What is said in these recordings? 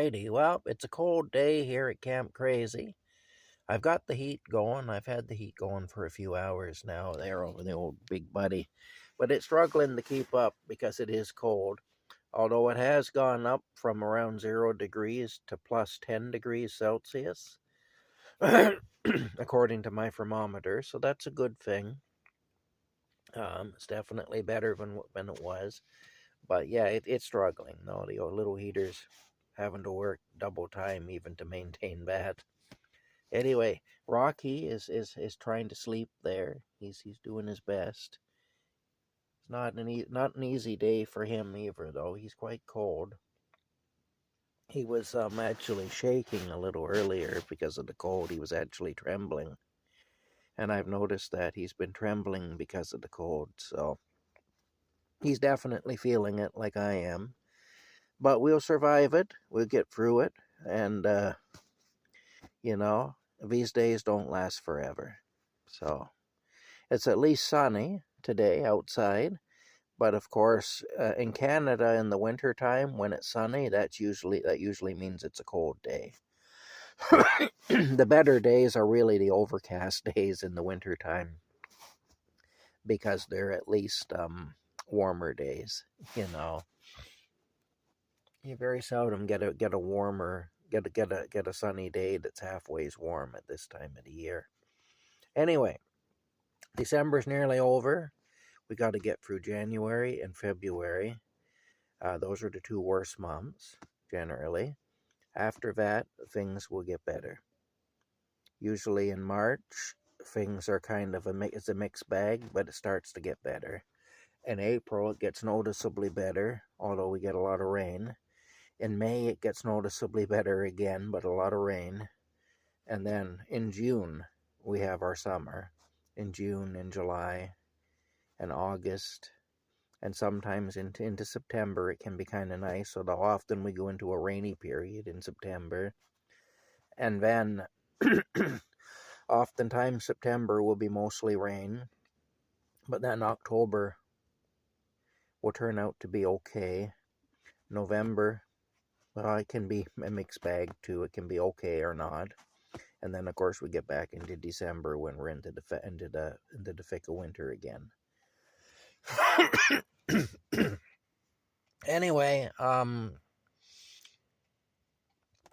Alrighty, well, it's a cold day here at Camp Crazy. I've got the heat going. I've had the heat going for a few hours now there over the old big buddy. But it's struggling to keep up because it is cold. Although it has gone up from around 0 degrees to plus 10 degrees Celsius, according to my thermometer. So that's a good thing. It's definitely better than it was. But yeah, it's struggling. No, the old little heater's having to work double time even to maintain that. Anyway, Rocky is trying to sleep there. He's doing his best. It's not an easy day for him either, though. He's quite cold. He was actually shaking a little earlier because of the cold. He was actually trembling, and I've noticed that he's been trembling because of the cold. So he's definitely feeling it like I am. But we'll survive it. We'll get through it, and these days don't last forever. So it's at least sunny today outside. But of course, in Canada in the winter time, when it's sunny, that usually means it's a cold day. The better days are really the overcast days in the winter time, because they're at least warmer days. You very seldom get a warmer get a sunny day that's halfway warm at this time of the year. Anyway, December's nearly over. We got to get through January and February. Those are the two worst months, generally. After that, things will get better. Usually in March, things are kind of it's a mixed bag, but it starts to get better. In April, it gets noticeably better, although we get a lot of rain. In May, it gets noticeably better again, but a lot of rain. And then in June, we have our summer. In June and July and August, and sometimes into September, it can be kind of nice, although often we go into a rainy period in September. And then, oftentimes September will be mostly rain, but then October will turn out to be okay. November, well, it can be a mixed bag too. It can be okay or not. And then, of course, we get back into December when we're into the thick of winter again. Anyway,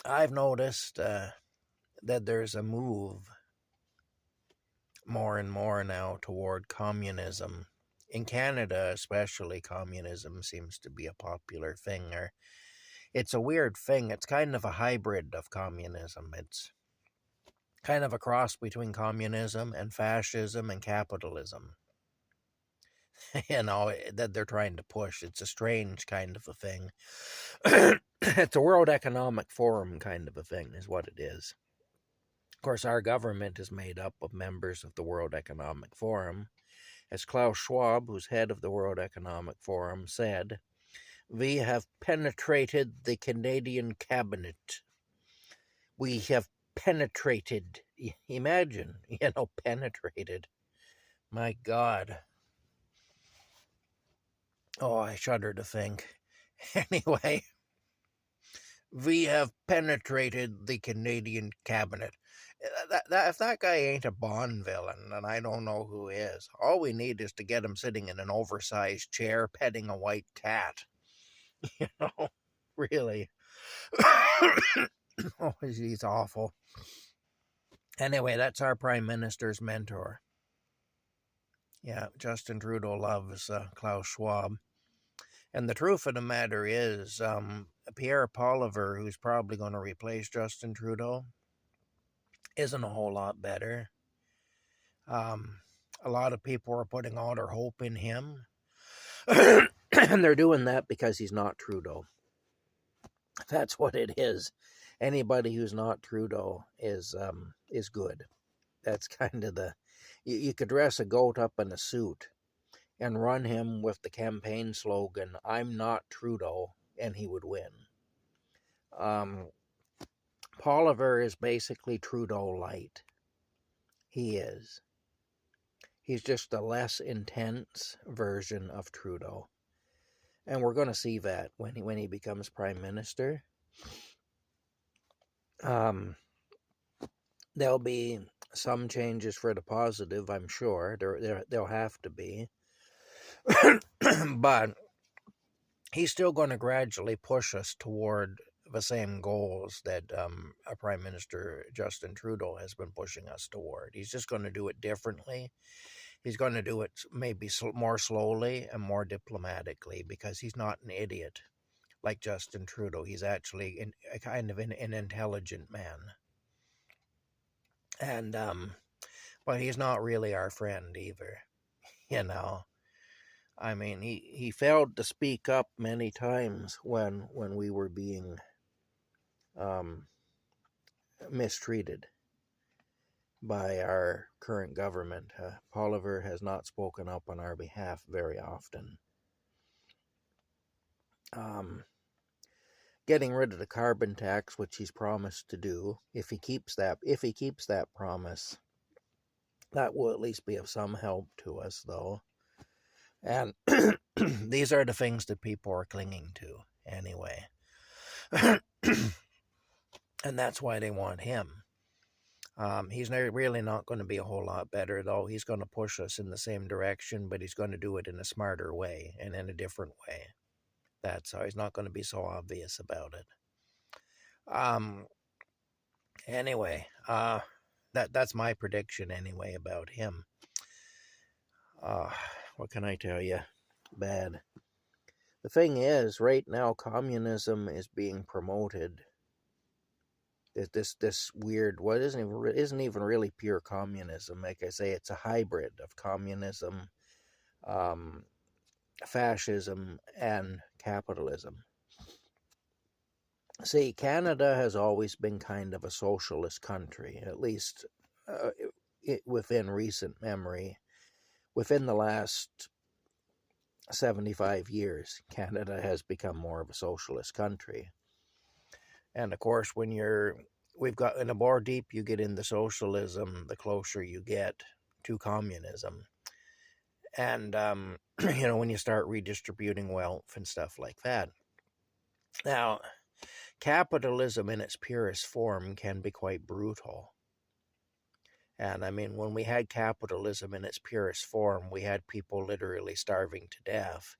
I've noticed that there's a move more and more now toward communism. In Canada, especially, communism seems to be a popular thing. It's a weird thing. It's kind of a hybrid of communism. It's kind of a cross between communism and fascism and capitalism. That they're trying to push. It's a strange kind of a thing. It's a World Economic Forum kind of a thing, is what it is. Of course, our government is made up of members of the World Economic Forum. As Klaus Schwab, who's head of the World Economic Forum, said, "We have penetrated the Canadian cabinet. We have penetrated." Imagine, penetrated. My God. Oh, I shudder to think. Anyway, we have penetrated the Canadian cabinet. If that guy ain't a Bond villain, then I don't know who is. All we need is to get him sitting in an oversized chair petting a white cat. Really. Oh, he's awful. Anyway, that's our Prime Minister's mentor. Yeah, Justin Trudeau loves Klaus Schwab. And the truth of the matter is, Pierre Poilievre, who's probably going to replace Justin Trudeau, isn't a whole lot better. A lot of people are putting all their hope in him. And they're doing that because he's not Trudeau. That's what it is. Anybody who's not Trudeau is good. That's kind of you could dress a goat up in a suit and run him with the campaign slogan, "I'm not Trudeau," and he would win. Poilievre is basically Trudeau light. He is. He's just a less intense version of Trudeau. And we're going to see that when he becomes Prime Minister. Um, there'll be some changes for the positive, I'm sure. There'll have to be. But he's still going to gradually push us toward the same goals that Prime Minister Justin Trudeau has been pushing us toward. He's just going to do it differently. He's going to do it maybe more slowly and more diplomatically because he's not an idiot like Justin Trudeau. He's actually a kind of an intelligent man. And but he's not really our friend either, you know. I mean, he failed to speak up many times when we were being um, mistreated by our current government. Oliver has not spoken up on our behalf very often. Um, Getting rid of the carbon tax, which he's promised to do, if he keeps that promise, that will at least be of some help to us, though. And these are the things that people are clinging to anyway. And that's why they want him. He's really not going to be a whole lot better, though. He's going to push us in the same direction, but he's going to do it in a smarter way and in a different way. That's how he's not going to be so obvious about it. Anyway, that's my prediction anyway about him. What can I tell you? Bad. The thing is, right now, communism is being promoted. This weird, what isn't even really pure communism. Like I say, it's a hybrid of communism, fascism, and capitalism. See, Canada has always been kind of a socialist country, at least within recent memory. Within the last 75 years, Canada has become more of a socialist country. And of course, we've got, and the more deep you get into socialism, the closer you get to communism. And, when you start redistributing wealth and stuff like that. Now, capitalism in its purest form can be quite brutal. And I mean, when we had capitalism in its purest form, we had people literally starving to death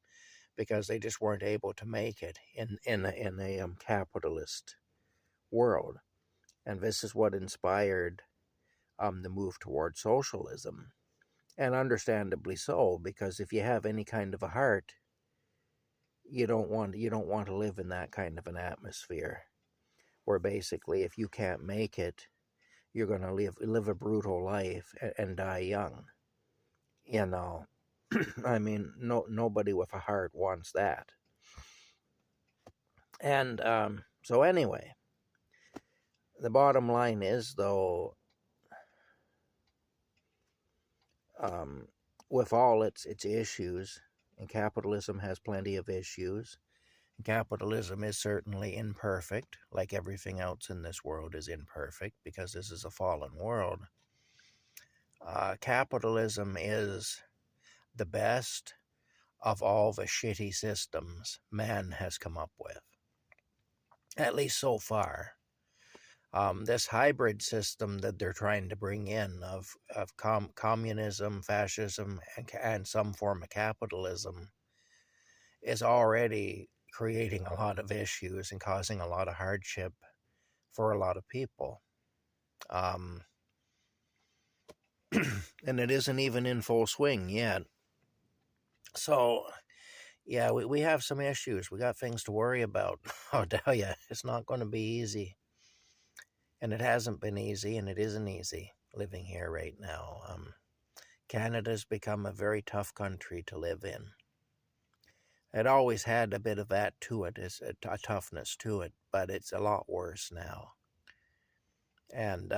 because they just weren't able to make it in a capitalist world. And this is what inspired the move toward socialism. And understandably so, because if you have any kind of a heart, you don't want to live in that kind of an atmosphere where basically if you can't make it, you're going to live a brutal life and die young. I mean, nobody with a heart wants that. And so anyway, the bottom line is, though, with all its issues, and capitalism has plenty of issues. Capitalism is certainly imperfect, like everything else in this world is imperfect, because this is a fallen world. Capitalism is the best of all the shitty systems man has come up with, at least so far. This hybrid system that they're trying to bring in of communism, fascism, and some form of capitalism is already creating a lot of issues and causing a lot of hardship for a lot of people. And it isn't even in full swing yet. So, yeah, we have some issues. We got things to worry about. I'll tell you, it's not going to be easy. And it hasn't been easy, and it isn't easy living here right now. Canada's become a very tough country to live in. It always had a bit of that to it, is a toughness to it, but it's a lot worse now. And,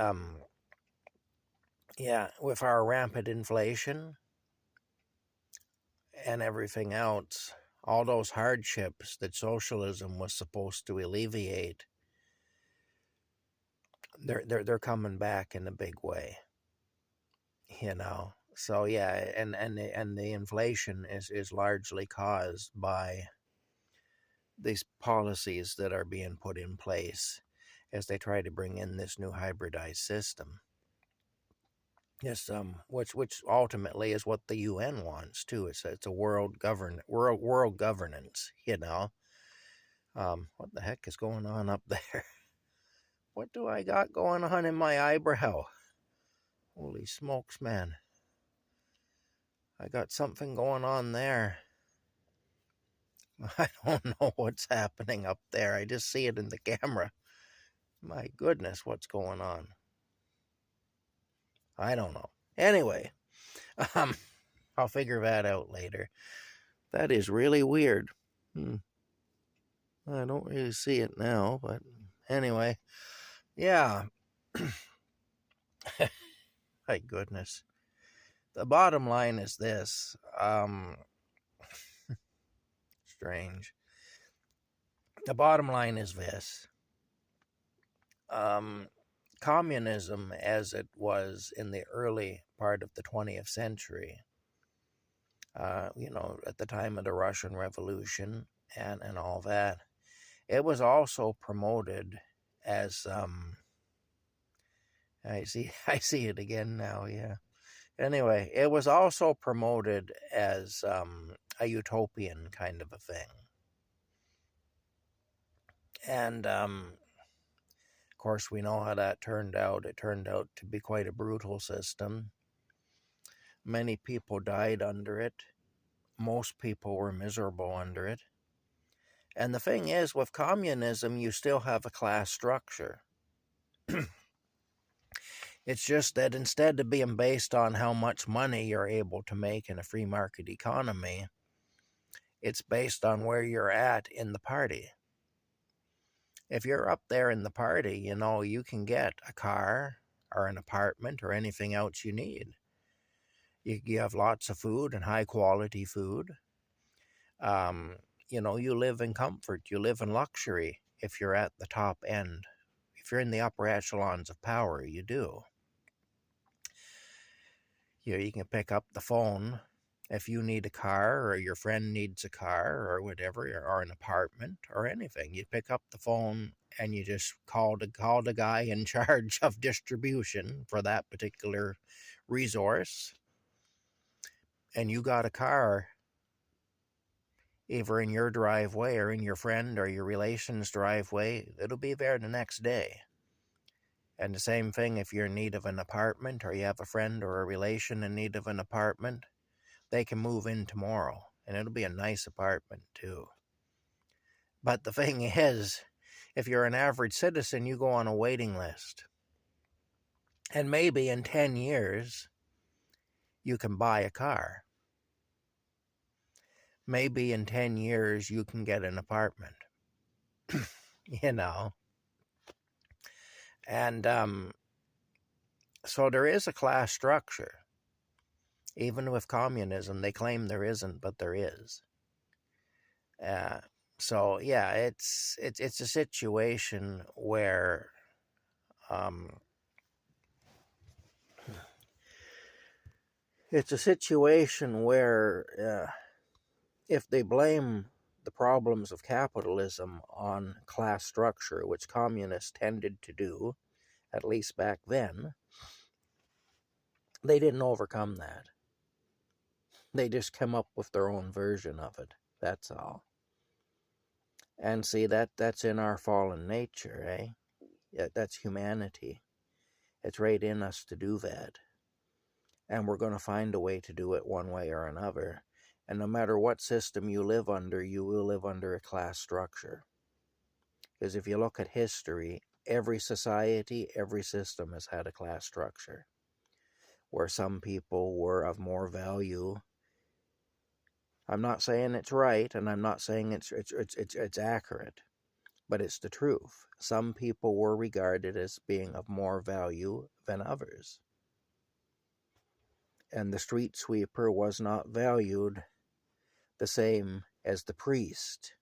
yeah, with our rampant inflation and everything else, all those hardships that socialism was supposed to alleviate, they're coming back in a big way. So yeah, and the inflation is largely caused by these policies that are being put in place, as they try to bring in this new hybridized system. Yes, which ultimately is what the UN wants too. It's a world governance. What the heck is going on up there? What do I got going on in my eyebrow? Holy smokes, man! I got something going on there. I don't know what's happening up there. I just see it in the camera. My goodness, what's going on? I don't know. Anyway, um, I'll figure that out later. That is really weird. I don't really see it now, but anyway, yeah. My goodness. The bottom line is this. Strange. The bottom line is this. Communism, as it was in the early part of the 20th century, at the time of the Russian Revolution and all that, it was also promoted as I see it again now, yeah. Anyway, it was also promoted as a utopian kind of a thing. And of course, we know how that turned out. It turned out to be quite a brutal system. Many people died under it. Most people were miserable under it. And the thing is, with communism, you still have a class structure. It's just that instead of being based on how much money you're able to make in a free market economy, it's based on where you're at in the party. If you're up there in the party, you can get a car or an apartment or anything else you need. You have lots of food and high quality food. You live in comfort. You live in luxury if you're at the top end. If you're in the upper echelons of power, you do. You can pick up the phone if you need a car or your friend needs a car or whatever, or an apartment or anything. You pick up the phone and you just call the guy in charge of distribution for that particular resource, and you got a car either in your driveway or in your friend or your relation's driveway. It'll be there the next day. And the same thing if you're in need of an apartment or you have a friend or a relation in need of an apartment, they can move in tomorrow, and it'll be a nice apartment too. But the thing is, if you're an average citizen, you go on a waiting list. And maybe in 10 years, you can buy a car. Maybe in 10 years, you can get an apartment. And so there is a class structure. Even with communism, they claim there isn't, but there is. So yeah, it's a situation where if they blame the problems of capitalism on class structure, which communists tended to do, at least back then, they didn't overcome that. They just come up with their own version of it. That's all. And see, that's in our fallen nature, eh? Yeah, that's humanity. It's right in us to do that. And we're going to find a way to do it one way or another. And no matter what system you live under, you will live under a class structure. Because if you look at history, every society, every system has had a class structure where some people were of more value. I'm not saying it's right, and I'm not saying it's accurate, but it's the truth. Some people were regarded as being of more value than others. And the street sweeper was not valued the same as the priest,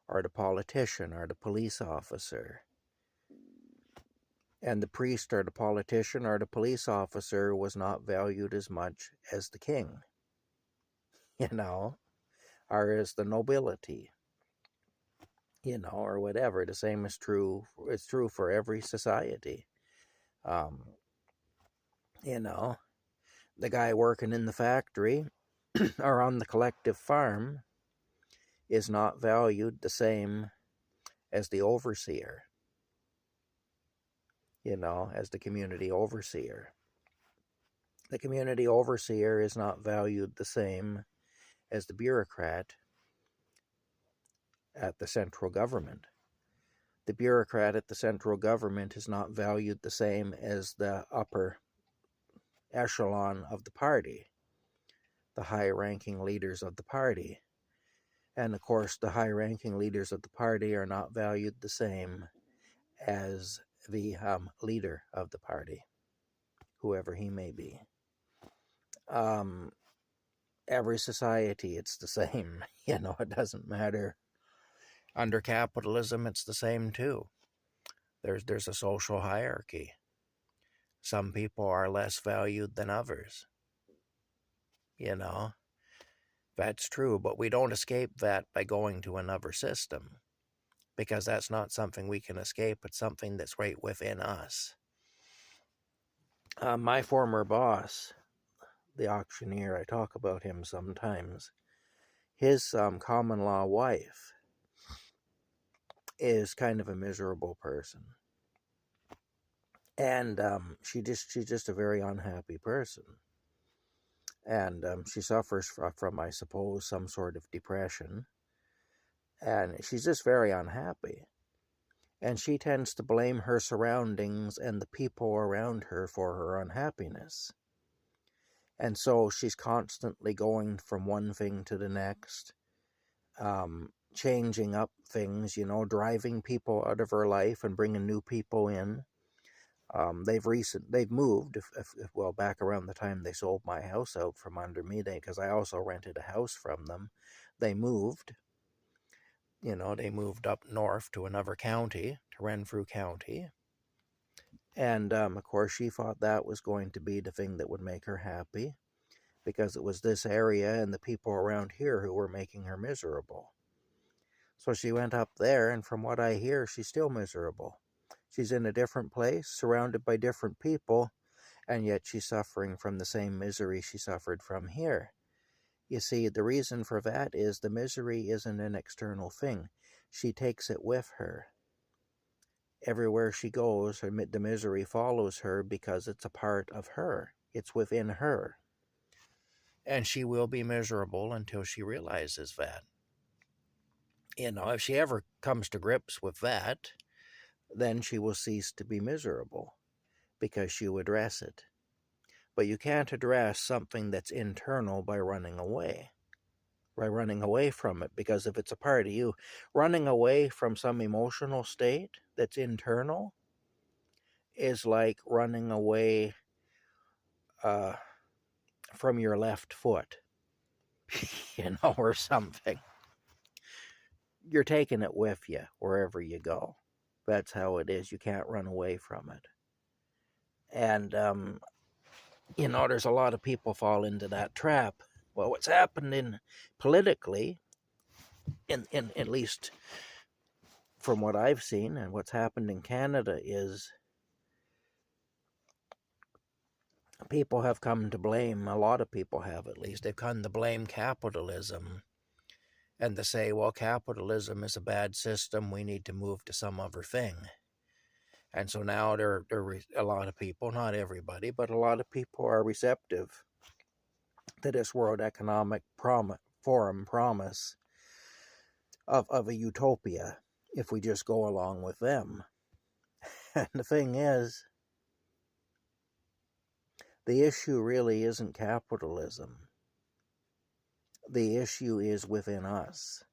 or the politician, or the police officer. And the priest, or the politician, or the police officer was not valued as much as the king, or as the nobility. or whatever. The same is true. It's true for every society. Um, you know, the guy working in the factory or on the collective farm is not valued the same as the overseer, as the community overseer. The community overseer is not valued the same as the bureaucrat at the central government. The bureaucrat at the central government is not valued the same as the upper echelon of the party, the high-ranking leaders of the party. And of course, the high-ranking leaders of the party are not valued the same as the leader of the party, whoever he may be. Every society, it's the same. It doesn't matter. Under capitalism, it's the same too. There's a social hierarchy. Some people are less valued than others. That's true, but we don't escape that by going to another system, because that's not something we can escape. It's something that's right within us. My former boss, the auctioneer, I talk about him sometimes. His common law wife is kind of a miserable person, and she's just a very unhappy person, and she suffers from, I suppose, some sort of depression, and she's just very unhappy. And she tends to blame her surroundings and the people around her for her unhappiness. And so she's constantly going from one thing to the next, changing up things, driving people out of her life and bringing new people in. They've moved, well, back around the time they sold my house out from under me, because I also rented a house from them. They moved. They moved up north to another county, to Renfrew County. And, of course, she thought that was going to be the thing that would make her happy, because it was this area and the people around here who were making her miserable. So she went up there, and from what I hear, she's still miserable. She's in a different place, surrounded by different people, and yet she's suffering from the same misery she suffered from here. You see, the reason for that is the misery isn't an external thing. She takes it with her. Everywhere she goes, the misery follows her because it's a part of her. It's within her. And she will be miserable until she realizes that. If she ever comes to grips with that, then she will cease to be miserable, because she will address it. But you can't address something that's internal by running away from it, because if it's a part of you, running away from some emotional state that's internal is like running away from your left foot, or something. You're taking it with you wherever you go. That's how it is. You can't run away from it. And, there's a lot of people fall into that trap. Well, what's happened politically, in at least from what I've seen, and what's happened in Canada, is people have come to blame, a lot of people have at least, they've come to blame capitalism, and to say, well, capitalism is a bad system, we need to move to some other thing. And so now there are a lot of people, not everybody, but a lot of people are receptive to this World Economic Forum promise of a utopia, if we just go along with them. And the thing is, the issue really isn't capitalism. The issue is within us.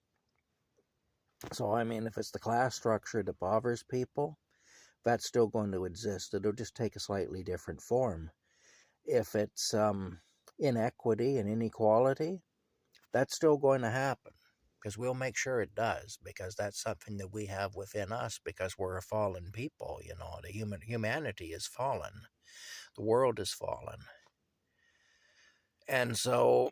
So, if it's the class structure that bothers people, that's still going to exist. It'll just take a slightly different form. If it's inequity and inequality, that's still going to happen, because we'll make sure it does, because that's something that we have within us, because we're a fallen people. The humanity is fallen. The world is fallen. And so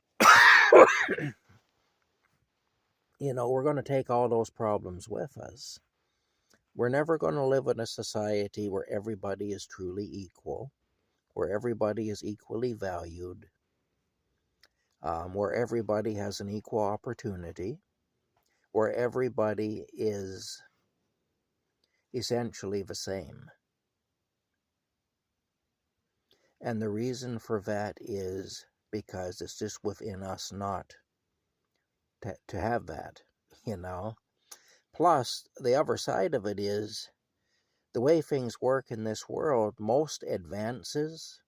we're going to take all those problems with us. We're never going to live in a society where everybody is truly equal, where everybody is equally valued, where everybody has an equal opportunity, where everybody is essentially the same. And the reason for that is because it's just within us not to have that, you know. Plus, the other side of it is the way things work in this world, most advances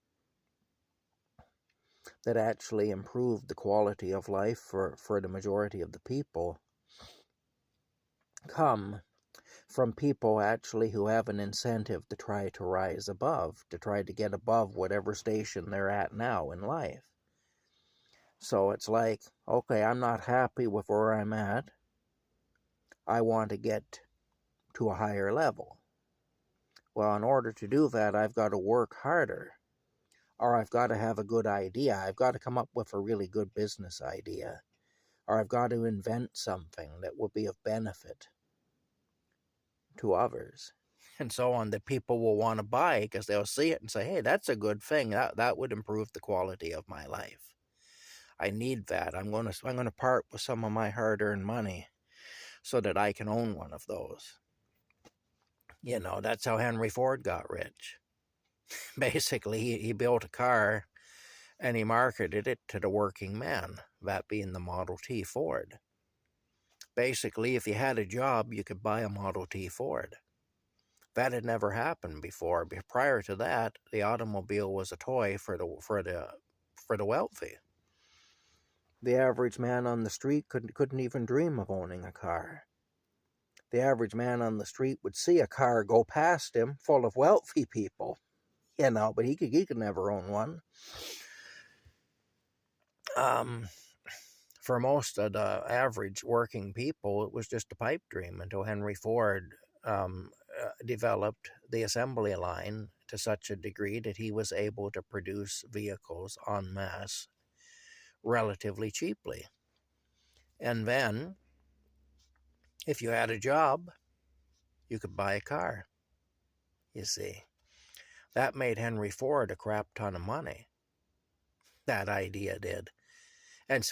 that actually improve the quality of life for the majority of the people come from people actually who have an incentive to try to rise above, to try to get above whatever station they're at now in life. So it's like, okay, I'm not happy with where I'm at. I want to get to a higher level. Well, in order to do that, I've got to work harder. Or I've got to have a good idea. I've got to come up with a really good business idea. Or I've got to invent something that will be of benefit to others. And so on, that people will want to buy because they'll see it and say, hey, that's a good thing. That would improve the quality of my life. I need that. I'm going to part with some of my hard-earned money so that I can own one of those. That's how Henry Ford got rich. Basically, he built a car and he marketed it to the working man, that being the Model T Ford. Basically, if you had a job, you could buy a Model T Ford. That had never happened before. Prior to that, the automobile was a toy for the wealthy. The average man on the street couldn't even dream of owning a car. The average man on the street would see a car go past him full of wealthy people, but he could never own one. For most of the average working people, it was just a pipe dream until Henry Ford developed the assembly line to such a degree that he was able to produce vehicles en masse relatively cheaply. And then, if you had a job, you could buy a car, you see. That made Henry Ford a crap ton of money. That idea did.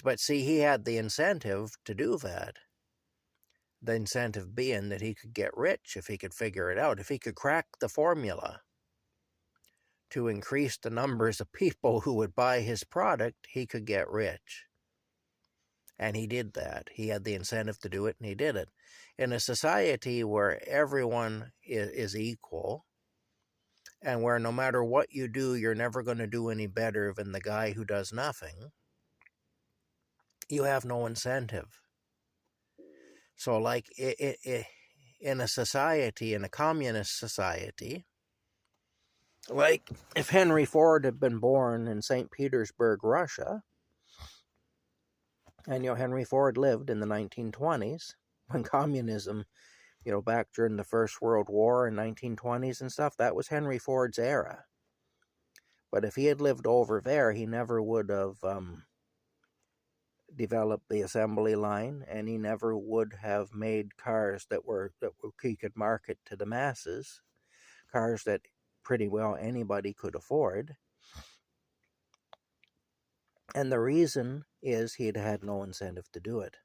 But see, he had the incentive to do that. The incentive being that he could get rich if he could figure it out. If he could crack the formula to increase the numbers of people who would buy his product, he could get rich. And he did that. He had the incentive to do it, and he did it. In a society where everyone is equal, and where no matter what you do, you're never going to do any better than the guy who does nothing, you have no incentive. So like in a society, in a communist society, like if Henry Ford had been born in St. Petersburg, Russia, and Henry Ford lived in the 1920s when communism, back during the First World War in 1920s and stuff, that was Henry Ford's era. But if he had lived over there, he never would have developed the assembly line, and he never would have made cars that he could market to the masses, cars that pretty well anybody could afford. And the reason is he'd had no incentive to do it.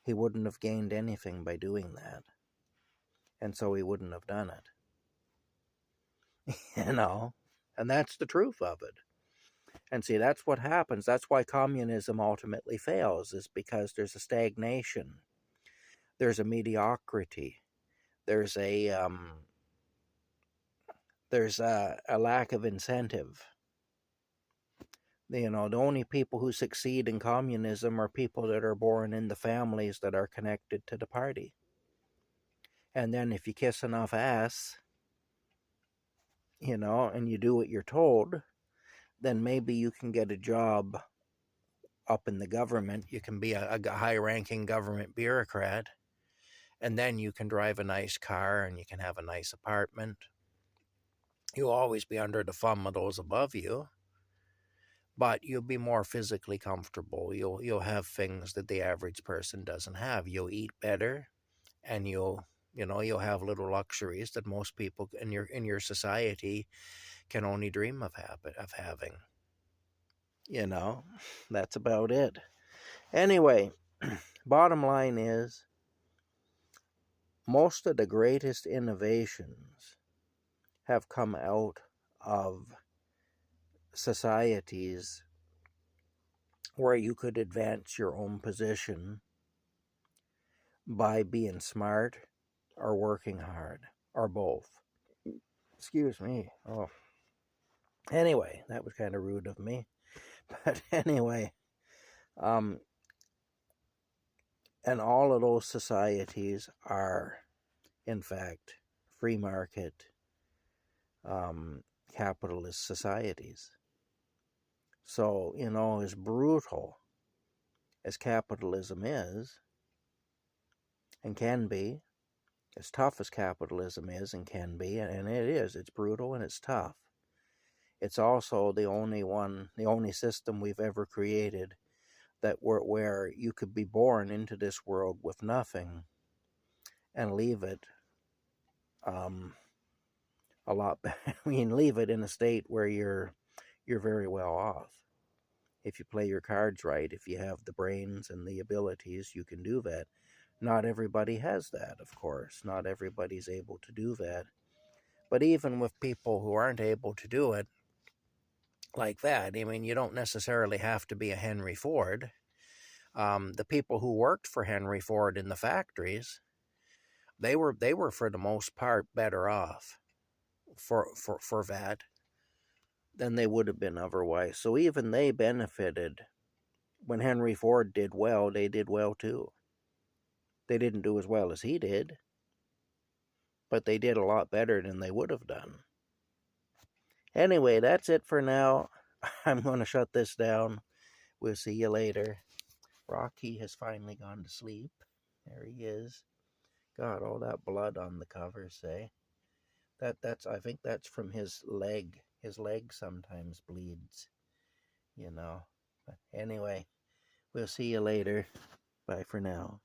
He wouldn't have gained anything by doing that, and so he wouldn't have done it. And that's the truth of it. And see, that's what happens. That's why communism ultimately fails, is because there's a stagnation. There's a mediocrity. There's a lack of incentive. The only people who succeed in communism are people that are born in the families that are connected to the party. And then if you kiss enough ass, and you do what you're told, then maybe you can get a job up in the government. You can be a high-ranking government bureaucrat, and then you can drive a nice car and you can have a nice apartment. You'll always be under the thumb of those above you, but you'll be more physically comfortable. You'll have things that the average person doesn't have. You'll eat better, and you'll have little luxuries that most people in your society can only dream of having. You know, that's about it. Anyway, bottom line is most of the greatest innovations have come out of societies where you could advance your own position by being smart or working hard or both. Excuse me. Oh, anyway, that was kind of rude of me. But anyway, um, and all of those societies are, in fact, free market, capitalist societies. So, as brutal as capitalism is and can be, as tough as capitalism is and can be, and it is, it's brutal and it's tough. It's also the only system we've ever created that where you could be born into this world with nothing and leave it a lot better. I mean, leave it in a state where you're very well off. If you play your cards right, if you have the brains and the abilities, you can do that. Not everybody has that, of course. Not everybody's able to do that. But even with people who aren't able to do it like that, I mean, you don't necessarily have to be a Henry Ford. The people who worked for Henry Ford in the factories, they were for the most part better off for that than they would have been otherwise. So even they benefited. When Henry Ford did well, they did well too. They didn't do as well as he did, but they did a lot better than they would have done. Anyway, that's it for now. I'm going to shut this down. We'll see you later. Rocky has finally gone to sleep. There he is. God, all that blood on the cover, say. That's I think that's from his leg. His leg sometimes bleeds, But anyway, we'll see you later. Bye for now.